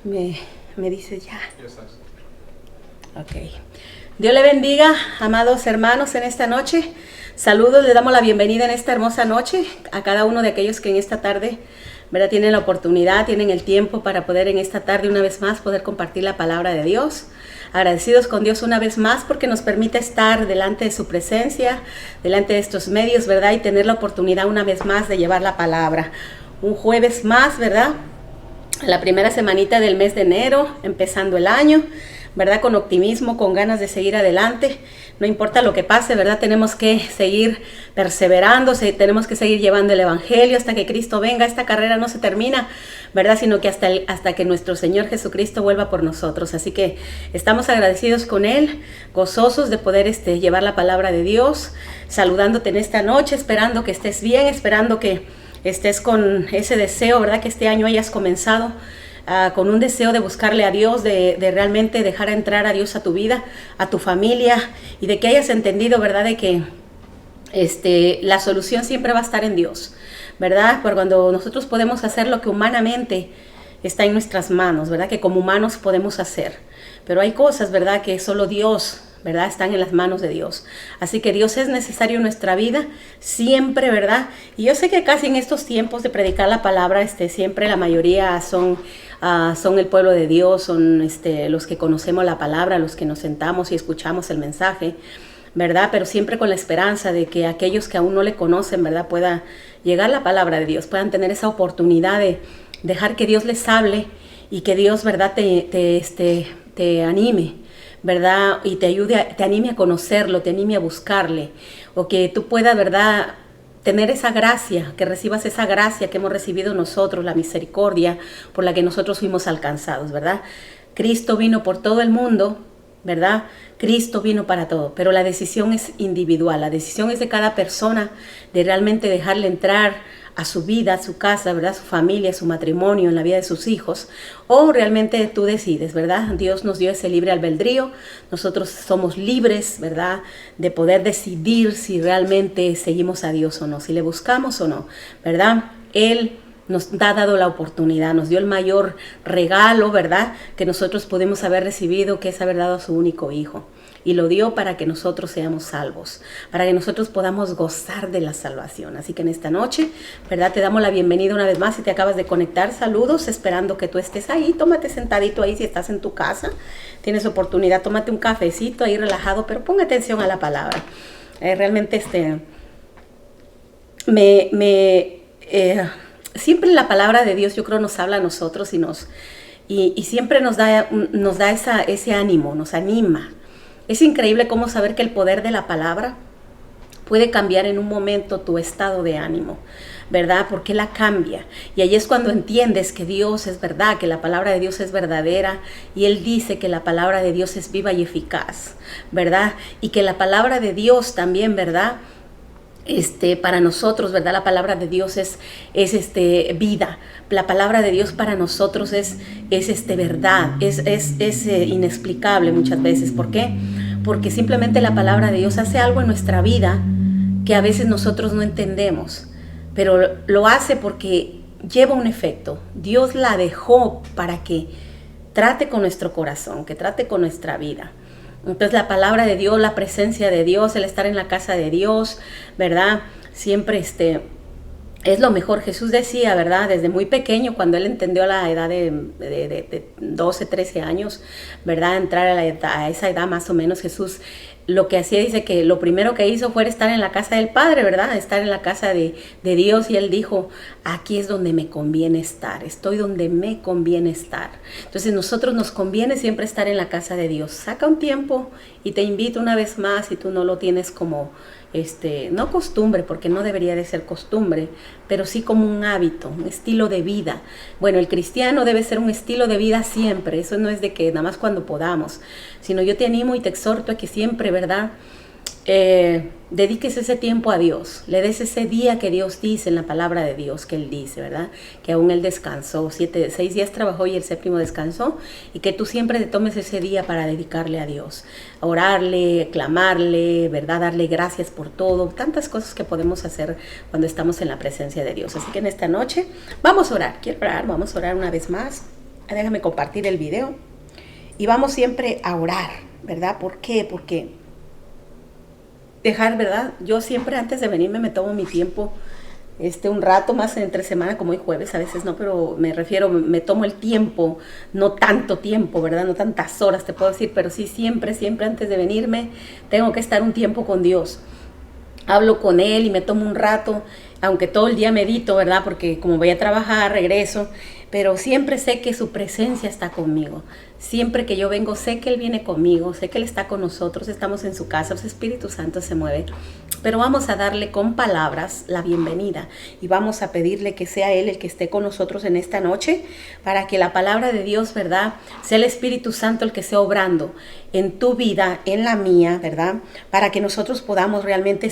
Me dice ya. Ok. Dios le bendiga, amados hermanos, en esta noche. Saludos, le damos la bienvenida en esta hermosa noche a cada uno de aquellos que en esta tarde, ¿verdad?, tienen la oportunidad, tienen el tiempo para poder en esta tarde una vez más poder compartir la palabra de Dios. Agradecidos con Dios una vez más porque nos permite estar delante de su presencia, delante de estos medios, ¿verdad? Y tener la oportunidad una vez más de llevar la palabra. Un jueves más, ¿verdad? La primera semanita del mes de enero, empezando el año, ¿verdad? Con optimismo, con ganas de seguir adelante. No importa lo que pase, ¿verdad? Tenemos que seguir perseverando, tenemos que seguir llevando el evangelio hasta que Cristo venga. Esta carrera no se termina, ¿verdad? Sino que hasta que nuestro Señor Jesucristo vuelva por nosotros. Así que estamos agradecidos con Él, gozosos de poder llevar la palabra de Dios, saludándote en esta noche, esperando que estés bien, esperando que estés con ese deseo, ¿verdad? Que este año hayas comenzado con un deseo de buscarle a Dios, de realmente dejar entrar a Dios a tu vida, a tu familia, y de que hayas entendido, ¿verdad?, de que la solución siempre va a estar en Dios, ¿verdad? Porque cuando nosotros podemos hacer lo que humanamente está en nuestras manos, ¿verdad?, que como humanos podemos hacer, pero hay cosas, ¿verdad?, que solo Dios, ¿verdad?, están en las manos de Dios. Así que Dios es necesario en nuestra vida siempre, ¿verdad? Y yo sé que casi en estos tiempos de predicar la palabra, siempre la mayoría son el pueblo de Dios, son los que conocemos la palabra, los que nos sentamos y escuchamos el mensaje, ¿verdad? Pero siempre con la esperanza de que aquellos que aún no le conocen, ¿verdad?, pueda llegar la palabra de Dios, puedan tener esa oportunidad de dejar que Dios les hable y que Dios, ¿verdad?, te anime, ¿verdad? Y te ayude, te anime a conocerlo, te anime a buscarle, o que tú puedas, ¿verdad?, tener esa gracia, que recibas esa gracia que hemos recibido nosotros, la misericordia por la que nosotros fuimos alcanzados, ¿verdad? Cristo vino por todo el mundo, ¿verdad? Cristo vino para todo, pero la decisión es individual, la decisión es de cada persona de realmente dejarle entrar a su vida, a su casa, ¿verdad?, a su familia, a su matrimonio, en la vida de sus hijos, o realmente tú decides, ¿verdad? Dios nos dio ese libre albedrío, nosotros somos libres, ¿verdad?, de poder decidir si realmente seguimos a Dios o no, si le buscamos o no, ¿verdad? Él nos ha dado la oportunidad, nos dio el mayor regalo, ¿verdad?, que nosotros podemos haber recibido, que es haber dado a su único hijo. Y lo dio para que nosotros seamos salvos, para que nosotros podamos gozar de la salvación. Así que en esta noche, ¿verdad?, te damos la bienvenida una vez más. Si te acabas de conectar, saludos, esperando que tú estés ahí. Tómate sentadito ahí si estás en tu casa, tienes oportunidad, tómate un cafecito ahí relajado, pero pon atención a la palabra. Realmente siempre la palabra de Dios, yo creo, nos habla a nosotros y siempre nos da ese ánimo, nos anima. Es increíble cómo saber que el poder de la palabra puede cambiar en un momento tu estado de ánimo, ¿verdad? Porque la cambia. Y ahí es cuando entiendes que Dios es verdad, que la palabra de Dios es verdadera. Y Él dice que la palabra de Dios es viva y eficaz, ¿verdad? Y que la palabra de Dios también, ¿verdad?, para nosotros, ¿verdad?, la palabra de Dios es vida. La palabra de Dios para nosotros es verdad, es inexplicable muchas veces. ¿Por qué? Porque simplemente la palabra de Dios hace algo en nuestra vida que a veces nosotros no entendemos, pero lo hace porque lleva un efecto. Dios la dejó para que trate con nuestro corazón, que trate con nuestra vida. Entonces la palabra de Dios, la presencia de Dios, el estar en la casa de Dios, ¿verdad?, siempre es lo mejor. Jesús decía, ¿verdad?, desde muy pequeño, cuando Él entendió a la edad de 12, 13 años, ¿verdad?, entrar a esa edad más o menos, Jesús lo que hacía, dice que lo primero que hizo fue estar en la casa del Padre, ¿verdad?, estar en la casa de Dios, y Él dijo, aquí es donde me conviene estar, estoy donde me conviene estar. Entonces nosotros nos conviene siempre estar en la casa de Dios. Saca un tiempo y te invito una vez más, si tú no lo tienes como no costumbre, porque no debería de ser costumbre, pero sí como un hábito, un estilo de vida. Bueno, el cristiano debe ser un estilo de vida siempre, eso no es de que nada más cuando podamos, sino yo te animo y te exhorto a que siempre, ¿verdad?, dediques ese tiempo a Dios, le des ese día que Dios dice en la palabra de Dios, que Él dice, ¿verdad?, que aún Él descansó, 6 días trabajó y el 7º descansó, y que tú siempre te tomes ese día para dedicarle a Dios, a orarle, clamarle, ¿verdad?, darle gracias por todo, tantas cosas que podemos hacer cuando estamos en la presencia de Dios. Así que en esta noche vamos a orar, quiero orar, vamos a orar una vez más. Déjame compartir el video. Y vamos siempre a orar, ¿verdad? ¿Por qué? Porque ¿verdad? Yo siempre antes de venirme me tomo mi tiempo, un rato más entre semana, como hoy jueves, a veces no, pero me refiero, me tomo el tiempo, no tanto tiempo, ¿verdad? No tantas horas te puedo decir, pero sí siempre antes de venirme tengo que estar un tiempo con Dios. Hablo con Él y me tomo un rato, aunque todo el día medito, ¿verdad? Porque como voy a trabajar, regreso, pero siempre sé que su presencia está conmigo. Siempre que yo vengo, sé que Él viene conmigo, sé que Él está con nosotros, estamos en su casa, su Espíritu Santo se mueve. Pero vamos a darle con palabras la bienvenida y vamos a pedirle que sea Él el que esté con nosotros en esta noche para que la palabra de Dios, ¿verdad? Sea el Espíritu Santo el que sea obrando en tu vida, en la mía, ¿verdad? Para que nosotros podamos realmente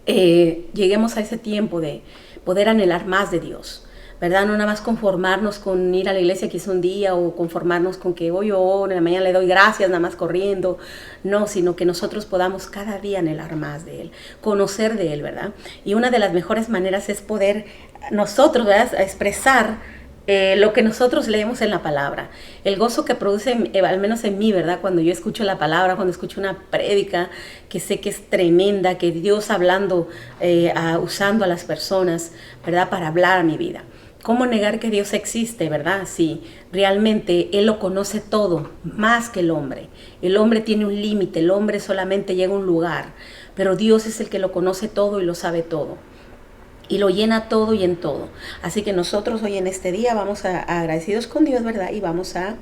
lleguemos a ese tiempo de poder anhelar más de Dios, ¿verdad? No nada más conformarnos con ir a la iglesia que es un día o conformarnos con que hoy en la mañana le doy gracias nada más corriendo, no, sino que nosotros podamos cada día anhelar más de Él, conocer de Él, ¿verdad? Y una de las mejores maneras es poder nosotros, ¿verdad?, expresar lo que nosotros leemos en la palabra, el gozo que produce, al menos en mí, ¿verdad? Cuando yo escucho la palabra, cuando escucho una prédica que sé que es tremenda, que Dios hablando, usando a las personas, ¿verdad? Para hablar a mi vida. ¿Cómo negar que Dios existe, verdad? Sí, realmente Él lo conoce todo, más que el hombre. El hombre tiene un límite, el hombre solamente llega a un lugar, pero Dios es el que lo conoce todo y lo sabe todo. Y lo llena todo y en todo. Así que nosotros hoy en este día vamos agradecidos con Dios, ¿verdad? Y vamos a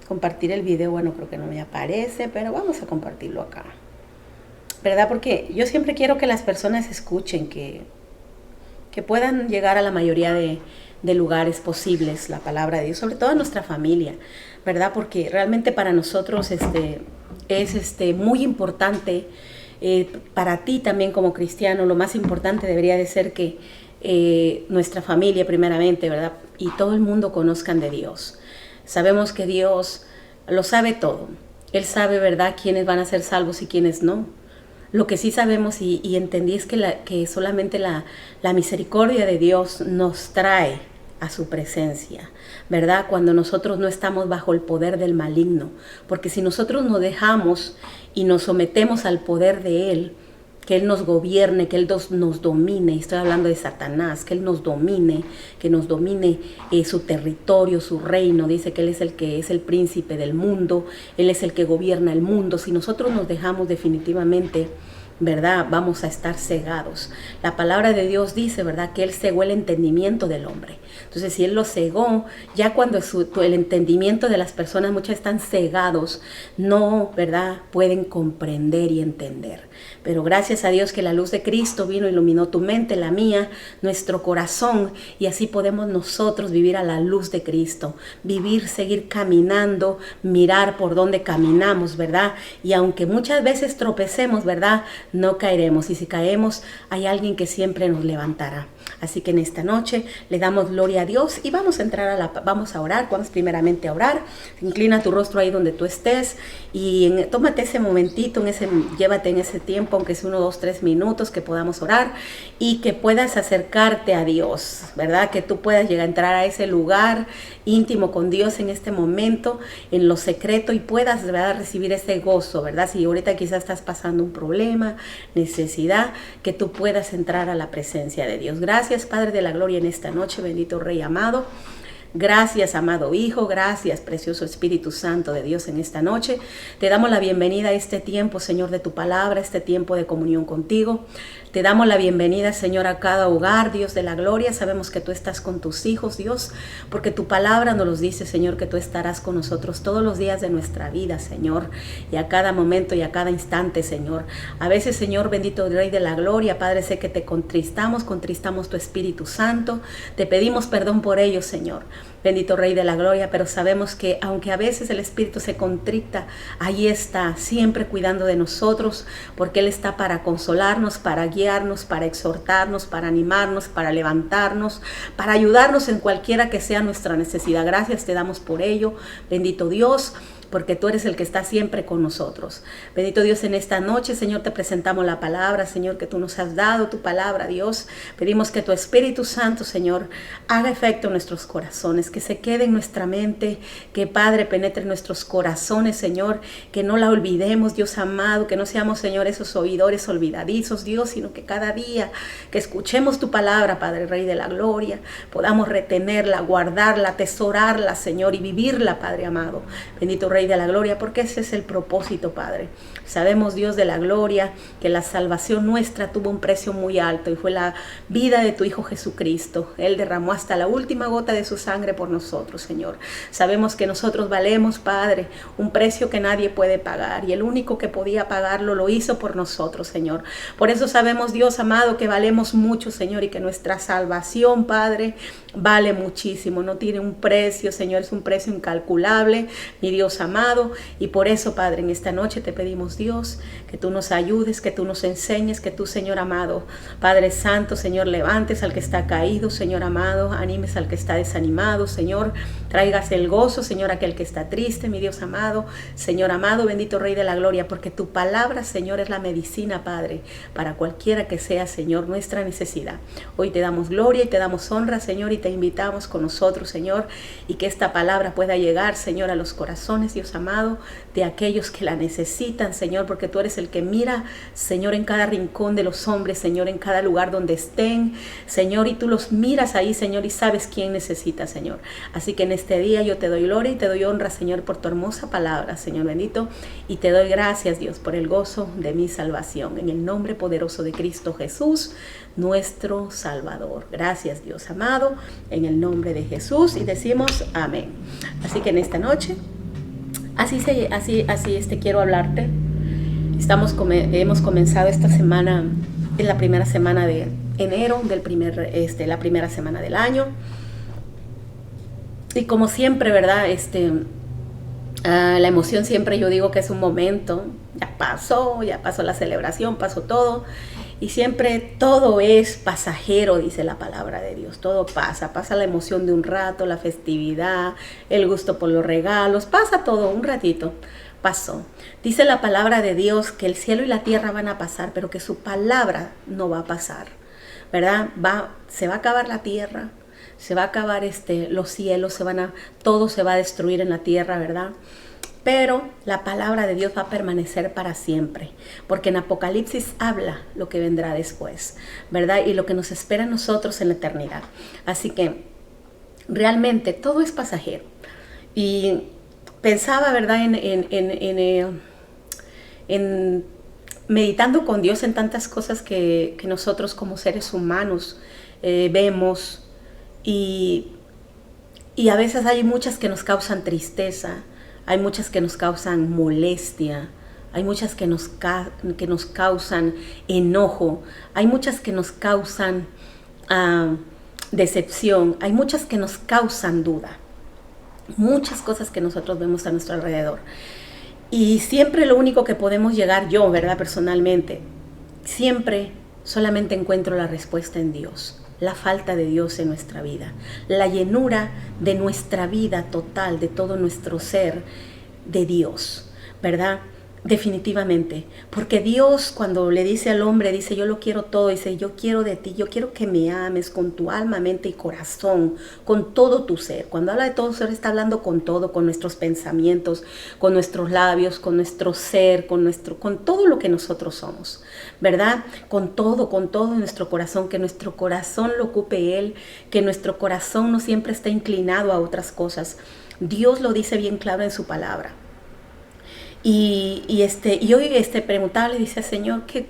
compartir el video. Bueno, creo que no me aparece, pero vamos a compartirlo acá, ¿verdad? Porque yo siempre quiero que las personas escuchen, que puedan llegar a la mayoría de lugares posibles la palabra de Dios, sobre todo en nuestra familia, ¿verdad? Porque realmente para nosotros es muy importante. Para ti también como cristiano, lo más importante debería de ser que nuestra familia primeramente, ¿verdad? Y todo el mundo conozcan de Dios. Sabemos que Dios lo sabe todo. Él sabe, ¿verdad?, quiénes van a ser salvos y quiénes no. Lo que sí sabemos y entendí es que solamente la misericordia de Dios nos trae a su presencia, ¿verdad? Cuando nosotros no estamos bajo el poder del maligno, porque si nosotros nos dejamos y nos sometemos al poder de Él, que Él nos gobierne, que Él nos domine, estoy hablando de Satanás, que Él nos domine, que nos domine su territorio, su reino, dice que Él es el que es el príncipe del mundo, Él es el que gobierna el mundo. Si nosotros nos dejamos definitivamente, ¿verdad?, vamos a estar cegados. La palabra de Dios dice, ¿verdad?, que Él cegó el entendimiento del hombre. Entonces, si Él lo cegó, ya cuando el entendimiento de las personas, muchas están cegados, no, ¿verdad?, pueden comprender y entender. Pero gracias a Dios que la luz de Cristo vino, iluminó tu mente, la mía, nuestro corazón, y así podemos nosotros vivir a la luz de Cristo, vivir, seguir caminando, mirar por dónde caminamos, ¿verdad? Y aunque muchas veces tropecemos, ¿verdad?, no caeremos, y si caemos hay alguien que siempre nos levantará. Así que en esta noche le damos gloria a Dios y vamos a entrar vamos a orar. Vamos primeramente a orar. Inclina tu rostro ahí donde tú estés y tómate ese momentito, llévate en ese tiempo, aunque sea 1, 2, 3 minutos, que podamos orar y que puedas acercarte a Dios, ¿verdad? Que tú puedas llegar a entrar a ese lugar íntimo con Dios en este momento, en lo secreto, y puedas, ¿verdad?, recibir ese gozo, ¿verdad? Si ahorita quizás estás pasando un problema, necesidad, que tú puedas entrar a la presencia de Dios. Gracias, Padre de la Gloria, en esta noche, bendito Rey amado. Gracias, amado Hijo, gracias, precioso Espíritu Santo de Dios, en esta noche. Te damos la bienvenida a este tiempo, Señor, de tu palabra, este tiempo de comunión contigo. Te damos la bienvenida, Señor, a cada hogar, Dios de la gloria. Sabemos que tú estás con tus hijos, Dios, porque tu palabra nos dice, Señor, que tú estarás con nosotros todos los días de nuestra vida, Señor, y a cada momento y a cada instante, Señor. A veces, Señor, bendito Rey de la gloria, Padre, sé que te contristamos tu Espíritu Santo. Te pedimos perdón por ello, Señor. Bendito Rey de la gloria, pero sabemos que aunque a veces el Espíritu se contricta, ahí está, siempre cuidando de nosotros, porque Él está para consolarnos, para guiarnos, para exhortarnos, para animarnos, para levantarnos, para ayudarnos en cualquiera que sea nuestra necesidad. Gracias te damos por ello, bendito Dios, porque tú eres el que está siempre con nosotros. Bendito Dios, en esta noche, Señor, te presentamos la palabra, Señor, que tú nos has dado, tu palabra, Dios. Pedimos que tu Espíritu Santo, Señor, haga efecto en nuestros corazones, que se quede en nuestra mente, que Padre penetre en nuestros corazones, Señor, que no la olvidemos, Dios amado, que no seamos, Señor, esos oidores olvidadizos, Dios, sino que cada día que escuchemos tu palabra, Padre, Rey de la Gloria, podamos retenerla, guardarla, atesorarla, Señor, y vivirla, Padre amado. Bendito Rey de la Gloria, porque ese es el propósito, Padre. Sabemos, Dios de la Gloria, que la salvación nuestra tuvo un precio muy alto y fue la vida de tu Hijo Jesucristo. Él derramó hasta la última gota de su sangre por nosotros, Señor. Sabemos que nosotros valemos, Padre, un precio que nadie puede pagar, y el único que podía pagarlo lo hizo por nosotros, Señor. Por eso sabemos, Dios amado, que valemos mucho, Señor, y que nuestra salvación, Padre, vale muchísimo. No tiene un precio, Señor, es un precio incalculable, mi Dios amado. Y por eso, Padre, en esta noche te pedimos, Dios, que tú nos ayudes, que tú nos enseñes, que tú, Señor amado, Padre Santo, Señor, levantes al que está caído, Señor amado, animes al que está desanimado, Señor, traigas el gozo, Señor, a aquel que está triste, mi Dios amado, Señor amado, bendito Rey de la Gloria, porque tu palabra, Señor, es la medicina, Padre, para cualquiera que sea, Señor, nuestra necesidad. Hoy te damos gloria y te damos honra, Señor, y te invitamos con nosotros, Señor, y que esta palabra pueda llegar, Señor, a los corazones, Dios amado, de aquellos que la necesitan, Señor, porque tú eres el que mira, Señor, en cada rincón de los hombres, Señor, en cada lugar donde estén, Señor, y tú los miras ahí, Señor, y sabes quién necesita, Señor. Así que en este día yo te doy gloria y te doy honra, Señor, por tu hermosa palabra, Señor bendito, y te doy gracias, Dios, por el gozo de mi salvación, en el nombre poderoso de Cristo Jesús, nuestro Salvador. Gracias, Dios amado, en el nombre de Jesús, y decimos amén. Así que en esta noche, así quiero hablarte. Hemos comenzado esta semana, es la primera semana de enero, la primera semana del año. Y como siempre, ¿verdad? La emoción siempre yo digo que es un momento, ya pasó la celebración, pasó todo. Y siempre todo es pasajero, dice la palabra de Dios. Todo pasa la emoción de un rato, la festividad, el gusto por los regalos, pasa todo un ratito. Pasó. Dice la palabra de Dios que el cielo y la tierra van a pasar, pero que su palabra no va a pasar, ¿verdad? Se va a acabar la tierra, se va a acabar los cielos, todo se va a destruir en la tierra, ¿verdad? Pero la palabra de Dios va a permanecer para siempre, porque en Apocalipsis habla lo que vendrá después, ¿verdad? Y lo que nos espera a nosotros en la eternidad. Así que realmente todo es pasajero. Y pensaba, ¿verdad? En meditando con Dios en tantas cosas que nosotros como seres humanos vemos, y a veces hay muchas que nos causan tristeza, hay muchas que nos causan molestia, hay muchas que nos causan enojo, hay muchas que nos causan decepción, hay muchas que nos causan duda. Muchas cosas que nosotros vemos a nuestro alrededor. Y siempre lo único que podemos llegar, yo, ¿verdad? Personalmente, siempre solamente encuentro la respuesta en Dios. La falta de Dios en nuestra vida, la llenura de nuestra vida total, de todo nuestro ser, de Dios, ¿verdad? Definitivamente, porque Dios cuando le dice al hombre, dice yo lo quiero todo, dice yo quiero de ti, yo quiero que me ames con tu alma, mente y corazón, con todo tu ser. Cuando habla de todo ser está hablando con todo, con nuestros pensamientos, con nuestros labios, con nuestro ser, con todo lo que nosotros somos, ¿verdad? Con todo nuestro corazón, que nuestro corazón lo ocupe Él, que nuestro corazón no siempre está inclinado a otras cosas. Dios lo dice bien claro en su palabra. Y hoy preguntaba, le dice al Señor que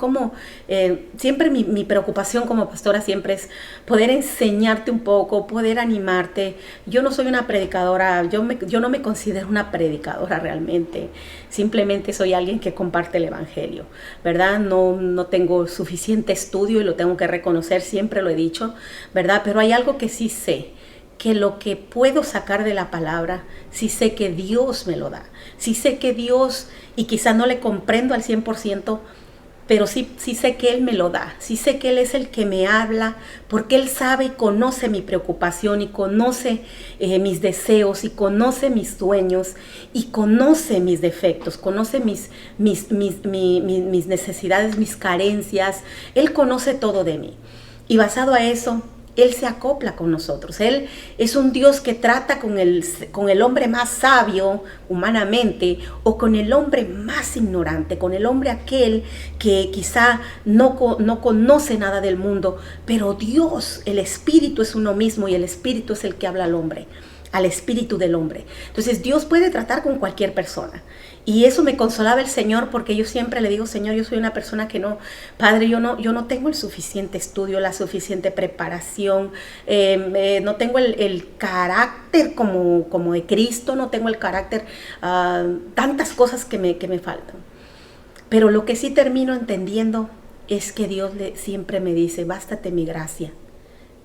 siempre mi preocupación como pastora siempre es poder enseñarte un poco, poder animarte. Yo no soy una predicadora, yo no me considero una predicadora realmente, simplemente soy alguien que comparte el evangelio, ¿verdad? No tengo suficiente estudio y lo tengo que reconocer, siempre lo he dicho, ¿verdad? Pero hay algo que sí sé, que lo que puedo sacar de la palabra, sí sé que Dios me lo da. Sí sé que Dios, y quizás no le comprendo al 100%, pero sí sé que Él me lo da, sí sé que Él es el que me habla, porque Él sabe y conoce mi preocupación y conoce mis deseos y conoce mis sueños y conoce mis defectos, conoce mis necesidades, mis carencias. Él conoce todo de mí y basado a eso, Él se acopla con nosotros. Él es un Dios que trata con el hombre más sabio humanamente o con el hombre más ignorante, con el hombre aquel que quizá no conoce nada del mundo, pero Dios, el Espíritu es uno mismo y el Espíritu es el que habla al hombre, al espíritu del hombre. Entonces Dios puede tratar con cualquier persona. Y eso me consolaba el Señor, porque yo siempre le digo, Señor, yo soy una persona que no, Padre, yo no tengo el suficiente estudio, la suficiente preparación, no tengo el carácter como de Cristo, no tengo el carácter, tantas cosas que me faltan. Pero lo que sí termino entendiendo es que Dios siempre me dice, bástate mi gracia,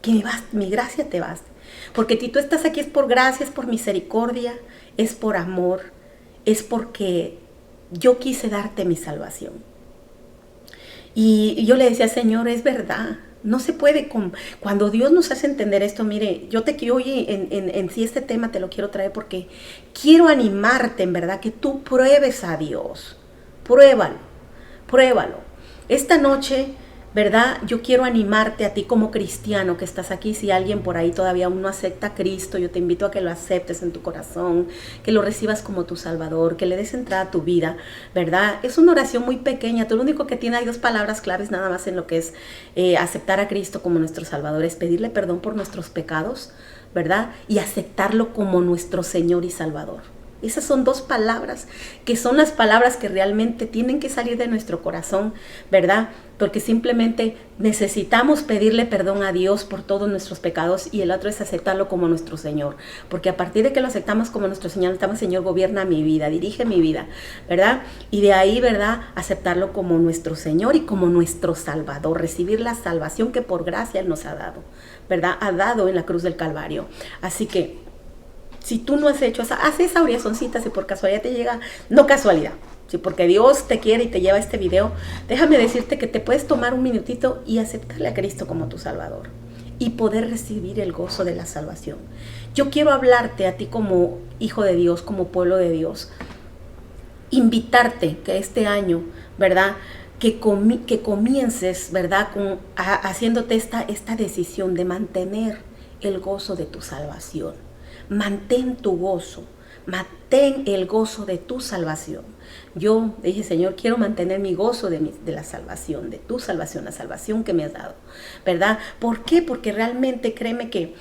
que mi gracia te basta. Porque si tú estás aquí es por gracia, es por misericordia, es por amor, es porque yo quise darte mi salvación. Y yo le decía, Señor, es verdad, no se puede, cuando Dios nos hace entender esto, mire, yo te quiero, oye, en sí este tema te lo quiero traer porque quiero animarte, en verdad, que tú pruebes a Dios, pruébalo. Esta noche, ¿verdad? Yo quiero animarte a ti como cristiano que estás aquí. Si alguien por ahí todavía aún no acepta a Cristo, yo te invito a que lo aceptes en tu corazón, que lo recibas como tu Salvador, que le des entrada a tu vida, ¿verdad? Es una oración muy pequeña. Tú lo único que tiene, hay 2 palabras claves nada más en lo que es aceptar a Cristo como nuestro Salvador, es pedirle perdón por nuestros pecados, ¿verdad? Y aceptarlo como nuestro Señor y Salvador. Esas son 2 palabras que son las palabras que realmente tienen que salir de nuestro corazón, ¿verdad? Porque simplemente necesitamos pedirle perdón a Dios por todos nuestros pecados y el otro es aceptarlo como nuestro Señor. Porque a partir de que lo aceptamos como nuestro Señor, Señor, gobierna mi vida, dirige mi vida, ¿verdad? Y de ahí, ¿verdad? Aceptarlo como nuestro Señor y como nuestro Salvador, recibir la salvación que por gracia Él nos ha dado, ¿verdad? Ha dado en la cruz del Calvario. Así que, si tú no has hecho haz esa oracioncita, si por casualidad te llega, no casualidad, si porque Dios te quiere y te lleva este video, déjame decirte que te puedes tomar un minutito y aceptarle a Cristo como tu Salvador y poder recibir el gozo de la salvación. Yo quiero hablarte a ti como hijo de Dios, como pueblo de Dios, invitarte que este año, ¿verdad?, que comiences, ¿verdad?, haciéndote esta decisión de mantener el gozo de tu salvación. Mantén tu gozo, mantén el gozo de tu salvación. Yo dije, Señor, quiero mantener mi gozo de la salvación, de tu salvación, la salvación que me has dado, ¿verdad? ¿Por qué? Porque realmente créeme que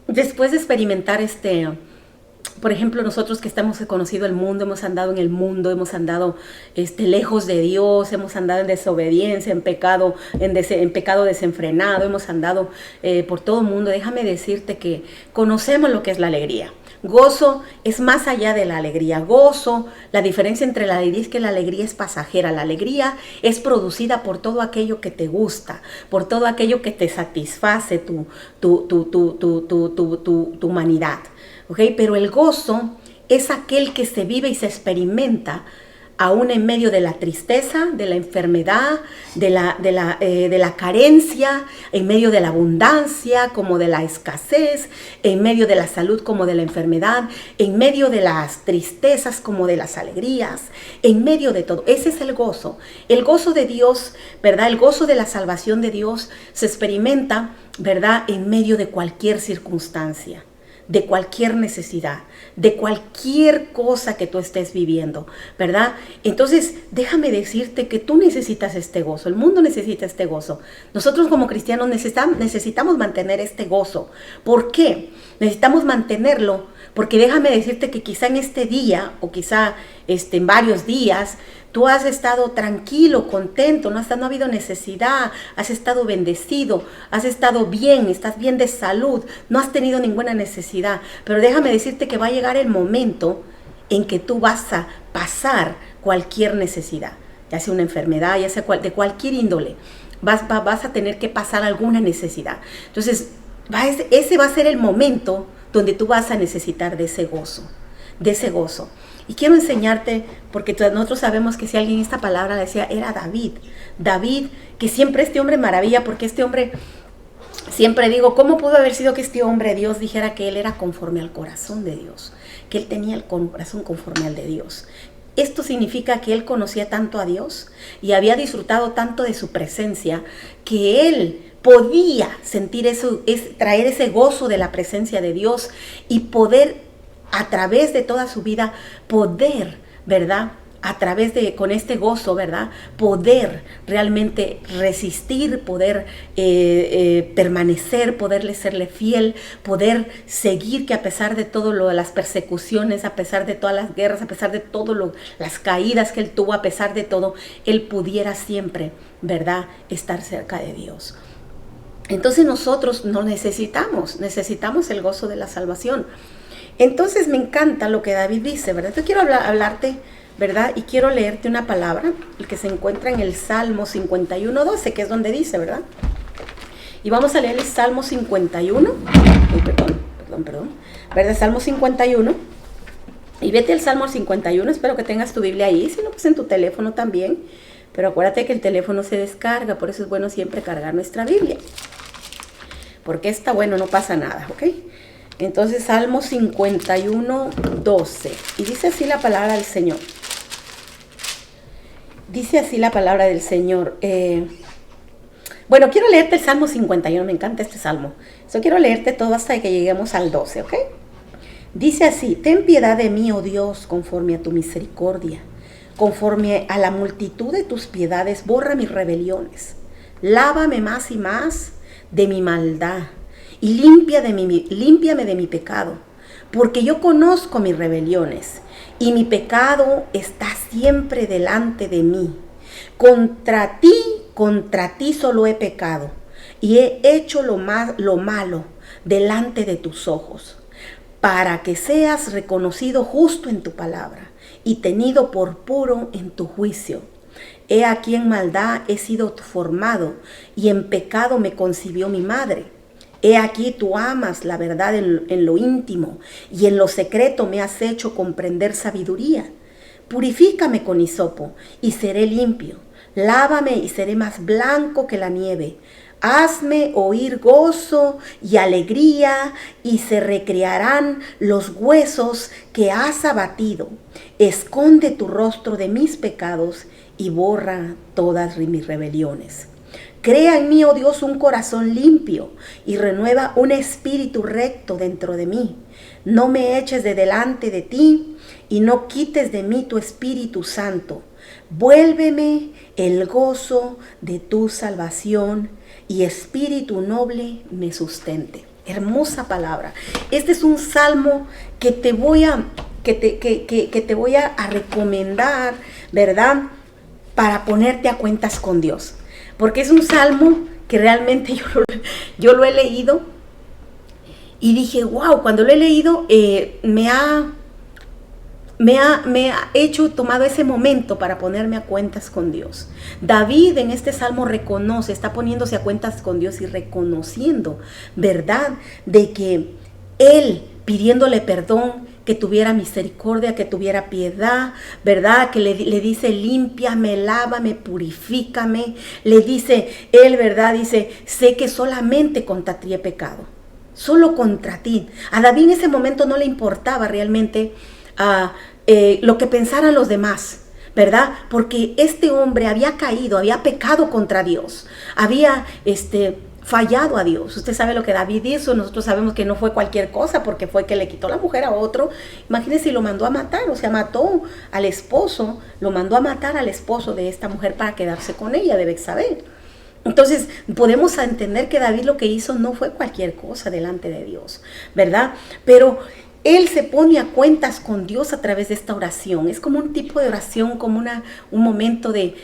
después de experimentar por ejemplo, nosotros que hemos conocido el mundo, hemos andado en el mundo, hemos andado lejos de Dios, hemos andado en desobediencia, en pecado, en pecado desenfrenado, hemos andado por todo el mundo. Déjame decirte que conocemos lo que es la alegría. Gozo es más allá de la alegría. Gozo, la diferencia entre la alegría es que la alegría es pasajera. La alegría es producida por todo aquello que te gusta, por todo aquello que te satisface tu humanidad. ¿Okay? Pero el gozo es aquel que se vive y se experimenta aún en medio de la tristeza, de la enfermedad, de la carencia, en medio de la abundancia como de la escasez, en medio de la salud como de la enfermedad, en medio de las tristezas como de las alegrías, en medio de todo. Ese es el gozo de Dios, ¿verdad? El gozo de la salvación de Dios se experimenta, ¿verdad?, en medio de cualquier circunstancia, de cualquier necesidad, de cualquier cosa que tú estés viviendo, ¿verdad? Entonces, déjame decirte que tú necesitas este gozo, el mundo necesita este gozo. Nosotros como cristianos necesitamos mantener este gozo. ¿Por qué? Necesitamos mantenerlo porque déjame decirte que quizá en este día o quizá en varios días tú has estado tranquilo, contento, no ha habido necesidad, has estado bendecido, has estado bien, estás bien de salud, no has tenido ninguna necesidad. Pero déjame decirte que va a llegar el momento en que tú vas a pasar cualquier necesidad, ya sea una enfermedad, ya sea de cualquier índole, vas a tener que pasar alguna necesidad. Entonces, ese va a ser el momento donde tú vas a necesitar de ese gozo. de ese gozo. Y quiero enseñarte, porque nosotros sabemos que si alguien esta palabra la decía, era David. David, que siempre este hombre maravilla, porque este hombre, siempre digo, ¿cómo pudo haber sido que este hombre, Dios dijera que él era conforme al corazón de Dios? Que él tenía el corazón conforme al de Dios. Esto significa que él conocía tanto a Dios y había disfrutado tanto de su presencia, que él podía sentir eso, traer ese gozo de la presencia de Dios y poder, a través de toda su vida, poder, ¿verdad?, a través de, con este gozo, ¿verdad?, poder realmente resistir, poder permanecer, poderle serle fiel, poder seguir, que a pesar de todo lo de las persecuciones, a pesar de todas las guerras, a pesar de todo las caídas que él tuvo, a pesar de todo, él pudiera siempre, ¿verdad?, estar cerca de Dios. Entonces nosotros no necesitamos el gozo de la salvación. Entonces me encanta lo que David dice, ¿verdad? Yo quiero hablarte, ¿verdad? Y quiero leerte una palabra, el que se encuentra en el Salmo 51:12, que es donde dice, ¿verdad? Y vamos a leer el Salmo 51, perdón, ¿verdad? Salmo 51, y vete al Salmo 51, espero que tengas tu Biblia ahí, si no, pues en tu teléfono también, pero acuérdate que el teléfono se descarga, por eso es bueno siempre cargar nuestra Biblia, porque está bueno, no pasa nada, ¿ok? Entonces, Salmo 51:12, y dice así la palabra del Señor. Dice así la palabra del Señor. Bueno, quiero leerte el Salmo 51, me encanta este Salmo. Quiero leerte todo hasta que lleguemos al 12, ¿ok? Dice así: ten piedad de mí, oh Dios, conforme a tu misericordia. Conforme a la multitud de tus piedades, borra mis rebeliones. Lávame más y más de mi maldad y límpiame de mi pecado, porque yo conozco mis rebeliones y mi pecado está siempre delante de mí. Contra ti solo he pecado y he hecho lo malo delante de tus ojos, para que seas reconocido justo en tu palabra y tenido por puro en tu juicio. He aquí en maldad he sido formado y en pecado me concibió mi madre. He aquí tú amas la verdad en lo íntimo y en lo secreto me has hecho comprender sabiduría. Purifícame con hisopo y seré limpio. Lávame y seré más blanco que la nieve. Hazme oír gozo y alegría, y se recrearán los huesos que has abatido. Esconde tu rostro de mis pecados y borra todas mis rebeliones. Crea en mí, oh Dios, un corazón limpio y renueva un espíritu recto dentro de mí. No me eches de delante de ti y no quites de mí tu Espíritu Santo. Vuélveme el gozo de tu salvación y espíritu noble me sustente. Hermosa palabra. Este es un salmo que te voy a recomendar, ¿verdad?, para ponerte a cuentas con Dios. Porque es un salmo que realmente yo lo he leído y dije, wow, cuando lo he leído me ha tomado ese momento para ponerme a cuentas con Dios. David en este salmo está poniéndose a cuentas con Dios y reconociendo, ¿verdad?, de que él, pidiéndole perdón, que tuviera misericordia, que tuviera piedad, ¿verdad?, que le dice, límpiame, lávame, purifícame. Le dice él, ¿verdad?, dice, sé que solamente contra ti he pecado, solo contra ti. A David en ese momento no le importaba realmente lo que pensaran los demás, ¿verdad? Porque este hombre había caído, había pecado contra Dios, había fallado a Dios. Usted sabe lo que David hizo. Nosotros sabemos que no fue cualquier cosa, porque fue que le quitó la mujer a otro. Imagínense, lo mandó a matar, o sea, mató al esposo, lo mandó a matar al esposo de esta mujer para quedarse con ella, de Betsabé. Entonces podemos entender que David lo que hizo no fue cualquier cosa delante de Dios, ¿verdad? Pero él se pone a cuentas con Dios a través de esta oración. Es como un tipo de oración, como un momento de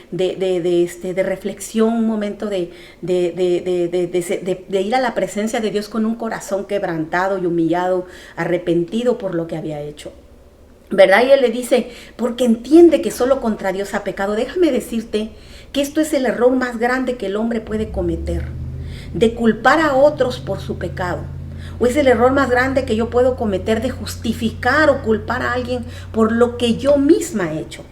reflexión, un momento de ir a la presencia de Dios con un corazón quebrantado y humillado, arrepentido por lo que había hecho, ¿verdad? Y él le dice, porque entiende que solo contra Dios ha pecado. Déjame decirte que esto es el error más grande que el hombre puede cometer, de culpar a otros por su pecado. o es el error más grande que yo puedo cometer de justificar o culpar a alguien por lo que yo misma he hecho.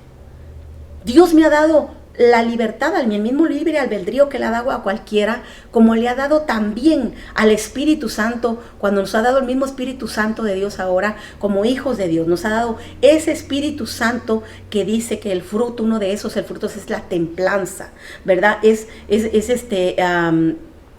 Dios me ha dado la libertad, el mismo libre albedrío que le ha dado a cualquiera, como le ha dado también al Espíritu Santo, cuando nos ha dado el mismo Espíritu Santo de Dios ahora, como hijos de Dios, nos ha dado ese Espíritu Santo que dice que el fruto, uno de esos, el fruto es la templanza, ¿verdad?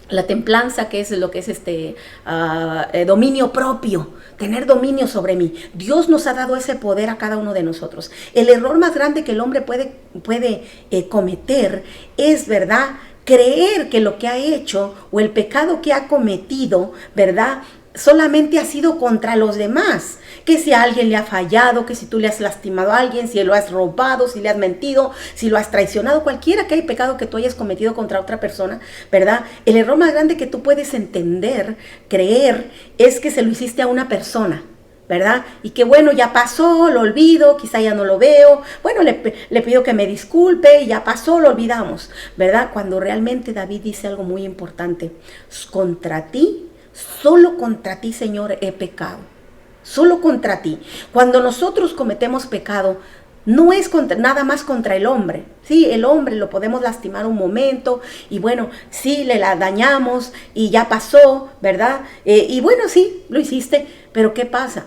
La templanza, que es lo que es dominio propio, tener dominio sobre mí. Dios nos ha dado ese poder a cada uno de nosotros. El error más grande que el hombre puede cometer es, ¿verdad?, creer que lo que ha hecho o el pecado que ha cometido, ¿verdad?, solamente ha sido contra los demás, que si a alguien le ha fallado, que si tú le has lastimado a alguien, si lo has robado, si le has mentido, si lo has traicionado, cualquiera que haya pecado que tú hayas cometido contra otra persona, ¿verdad? El error más grande que tú puedes entender, creer, es que se lo hiciste a una persona, ¿verdad? Y que bueno, ya pasó, lo olvido, quizá ya no lo veo, bueno, le pido que me disculpe, ya pasó, lo olvidamos, ¿verdad? Cuando realmente David dice algo muy importante: contra ti, solo contra ti, Señor, he pecado. Solo contra ti. Cuando nosotros cometemos pecado, no es nada más contra el hombre. Sí, el hombre lo podemos lastimar un momento y bueno, sí, le la dañamos y ya pasó, ¿verdad? Y bueno, sí, lo hiciste, pero ¿qué pasa?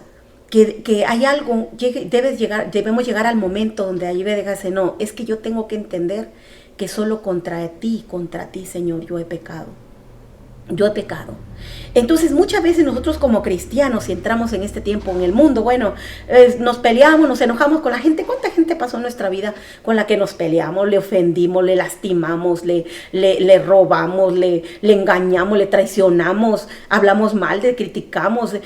Que hay algo, debemos llegar al momento donde ahí dígase, no, es que yo tengo que entender que solo contra ti, Señor, yo he pecado. Yo he pecado. Entonces muchas veces nosotros como cristianos, si entramos en este tiempo en el mundo, bueno, nos peleamos, nos enojamos con la gente. ¿Cuánta gente pasó en nuestra vida con la que nos peleamos, le ofendimos, le lastimamos, le robamos, le engañamos, le traicionamos, hablamos mal, le criticamos,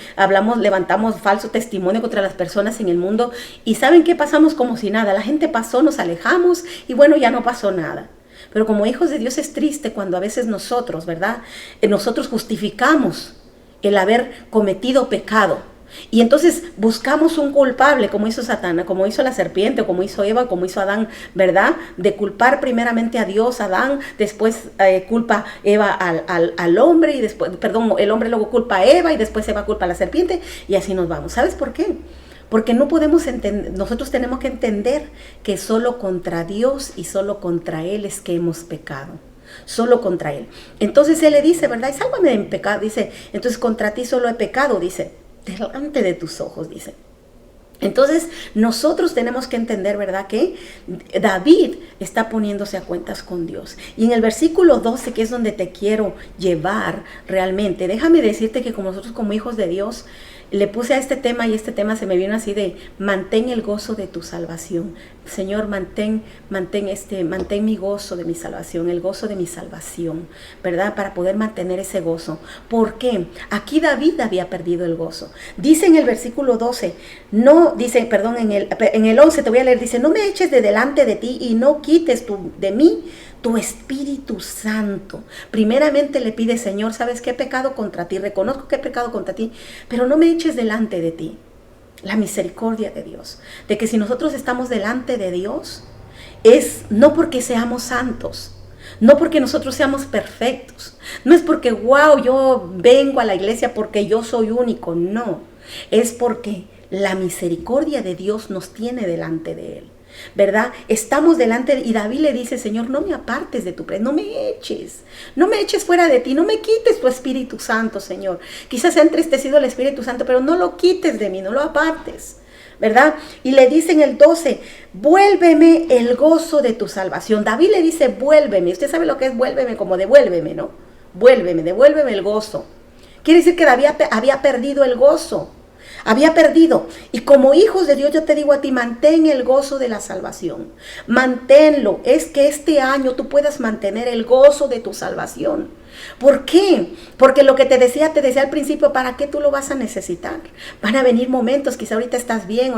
levantamos falso testimonio contra las personas en el mundo? Y ¿saben qué? Pasamos como si nada. La gente pasó, nos alejamos y bueno, ya no pasó nada. Pero como hijos de Dios es triste cuando a veces nosotros, ¿verdad? Nosotros justificamos el haber cometido pecado. Y entonces buscamos un culpable, como hizo Satanás, como hizo la serpiente, como hizo Eva, como hizo Adán, ¿verdad? De culpar primeramente a Dios, Adán, después culpa Eva al hombre, y después, el hombre luego culpa a Eva, y después Eva culpa a la serpiente, y así nos vamos. ¿Sabes por qué? Porque no podemos entender, nosotros tenemos que entender que solo contra Dios y solo contra Él es que hemos pecado. Solo contra Él. Entonces Él le dice, ¿verdad? Y sálvame de pecado, dice. Entonces contra ti solo he pecado, dice. Delante de tus ojos, dice. Entonces nosotros tenemos que entender, ¿verdad?, que David está poniéndose a cuentas con Dios. Y en el versículo 12, que es donde te quiero llevar realmente, déjame decirte que como nosotros como hijos de Dios, le puse a este tema y este tema se me vino así de: mantén el gozo de tu salvación. Señor, mantén mi gozo de mi salvación, el gozo de mi salvación, ¿verdad? Para poder mantener ese gozo. ¿Por qué? Aquí David había perdido el gozo. Dice en el versículo 12, en el 11 te voy a leer, dice: no me eches de delante de ti y no quites de mí tu Espíritu Santo. Primeramente le pide: Señor, ¿sabes qué he pecado contra ti? Reconozco que he pecado contra ti, pero no me eches delante de ti. La misericordia de Dios, de que si nosotros estamos delante de Dios, es no porque seamos santos, no porque nosotros seamos perfectos, no es porque, wow, yo vengo a la iglesia porque yo soy único, no, es porque la misericordia de Dios nos tiene delante de Él, ¿verdad? Estamos delante y David le dice: Señor, no me apartes de tu presencia, no me eches fuera de ti, no me quites tu Espíritu Santo, Señor. Quizás se ha entristecido el Espíritu Santo, pero no lo quites de mí, no lo apartes, ¿verdad? Y le dice en el 12: vuélveme el gozo de tu salvación. David le dice: vuélveme. Usted sabe lo que es vuélveme, como devuélveme, ¿no? Devuélveme el gozo. Quiere decir que David había perdido el gozo. Había perdido. Y como hijos de Dios, yo te digo a ti: mantén el gozo de la salvación. Manténlo. Es que este año tú puedas mantener el gozo de tu salvación. ¿Por qué? Porque lo que te decía al principio, ¿para qué tú lo vas a necesitar? Van a venir momentos, quizá ahorita estás bien,